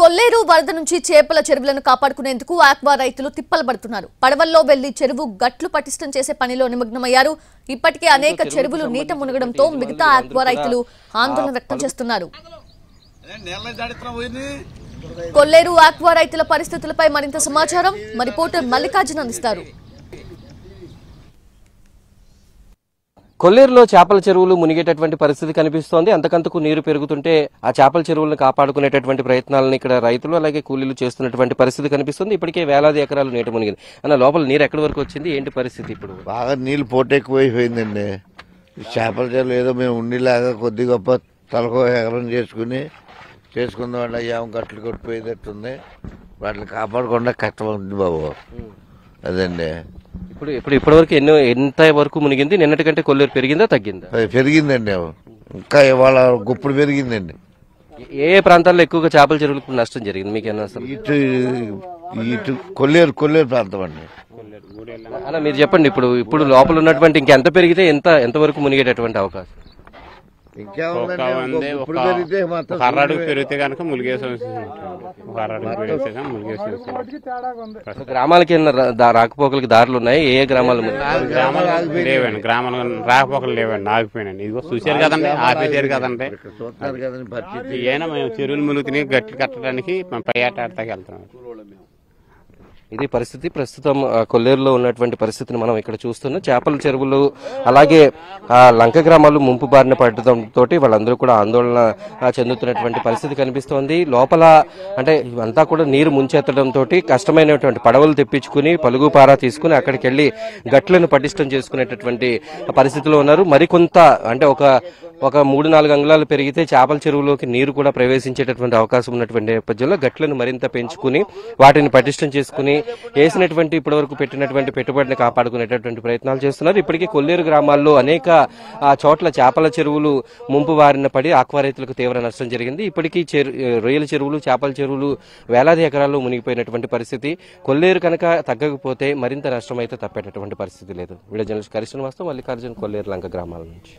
కొల్లేరు వరద నుంచి చేపల చెరువులను కాపాడుకునేందుకు ఆక్వా రైతులు తిప్పలు పడుతున్నారు. పడవల్లో వెళ్లి చెరువు గట్లు పటిష్టం చేసే పనిలో నిమగ్నమయ్యారు. ఇప్పటికే అనేక చెరువులు నీట మునగడంతో మిగతా ఆక్వా రైతులు ఆందోళన వ్యక్తం చేస్తున్నారు. కొల్లేరు ఆక్వా రైతుల పరిస్థితులపై మరింత సమాచారం మా రిపోర్టర్ మల్లికార్జున అందిస్తారు. కొల్లేరులో చేపల చెరువులు మునిగేటటువంటి పరిస్థితి కనిపిస్తోంది. అంతకంతకు నీరు పెరుగుతుంటే ఆ చేపల చెరువులను కాపాడుకునేటటువంటి ప్రయత్నాలను ఇక్కడ రైతులు అలాగే కూలీలు చేస్తున్నటువంటి పరిస్థితి కనిపిస్తుంది. ఇప్పటికే వేలాది ఎకరాలు నీట మునిగింది. అన్న లోపల నీరు ఎక్కడి వరకు వచ్చింది, ఏంటి పరిస్థితి? ఇప్పుడు బాగా నీళ్ళు పోటెక్కువైపోయిందండి. చేపల చెరువులు ఏదో మేము ఉండిలాగా కొద్ది గొప్ప తలకో ఎకరం చేసుకుందాం అంటే అయ్యాం గట్లు కొట్టిపోయేటట్టుంది. వాటిని కాపాడకుండా కష్టమవుతుంది బాబు. అదండి ఇప్పటివరకు ఎంత వరకు మునిగింది? నిన్నటి కంటే కొల్లేరు పెరిగిందా తగ్గిందా? పెరిగిందండి. ఇంకా ఇవాళ గుప్పుడు పెరిగిందండి. ఏ ప్రాంతాల్లో ఎక్కువగా చేపల చెరువులకు నష్టం జరిగింది మీకేనా? ఇటు కొల్లేరు ప్రాంతం అండి. అలా మీరు చెప్పండి, ఇప్పుడు లోపల ఉన్నటువంటి ఇంకెంత పెరిగితే ఎంత వరకు మునిగేటటువంటి అవకాశం? పెరిగితే కనుక గ్రామాలకి రాకపోకలకి దారులు ఉన్నాయి. ఏ గ్రామాలు లేవండి, గ్రామాలు రాకపోకలు లేవండి, ఆగిపోయినండి. ఇదిగో చూశారు కదండి, ఆపేసారు కదండి. ఏమైనా మేము చెరువులు ములుగుతున్నాయి, గట్లు కట్టడానికి పై ఆటకి వెళ్తున్నాం. ఇది పరిస్థితి. ప్రస్తుతం కొల్లేరులో ఉన్నటువంటి పరిస్థితిని మనం ఇక్కడ చూస్తున్నాం. చేపల చెరువులు అలాగే లంక గ్రామాలు ముంపు బారిన పడటంతో వాళ్ళందరూ కూడా ఆందోళన చెందుతున్నటువంటి పరిస్థితి కనిపిస్తోంది. లోపల అంటే అంతా కూడా నీరు ముంచెత్తడంతో కష్టమైనటువంటి పడవలు తెప్పించుకుని పలుగు పారా తీసుకుని అక్కడికి వెళ్లి గట్లను పటిష్టం చేసుకునేటటువంటి పరిస్థితిలో ఉన్నారు. మరికొంత అంటే ఒక 3-4 అంగుళాలు పెరిగితే చేపల చెరువులోకి నీరు కూడా ప్రవేశించేటటువంటి అవకాశం ఉన్నటువంటి నేపథ్యంలో గట్లను మరింత పెంచుకుని వాటిని పటిష్టం చేసుకుని వేసినటువంటి ఇప్పటివరకు పెట్టినటువంటి పెట్టుబడిని కాపాడుకునేటటువంటి ప్రయత్నాలు చేస్తున్నారు. ఇప్పటికీ కొల్లేరు గ్రామాల్లో అనేక చోట్ల చేపల చెరువులు ముంపు బారిన పడి ఆక్వా రైతులకు తీవ్ర నష్టం జరిగింది. ఇప్పటికీ రొయ్యల చెరువులు, చేపల చెరువులు వేలాది ఎకరాల్లో మునిగిపోయినటువంటి పరిస్థితి. కొల్లేరు కనుక తగ్గకపోతే మరింత నష్టం అయితే తప్పేటటువంటి పరిస్థితి లేదు. వీడియో జర్నలిస్ట్ కరిష్ణ వాస్తవం, మల్లికార్జున్, కొల్లేరు లంక గ్రామాల నుంచి.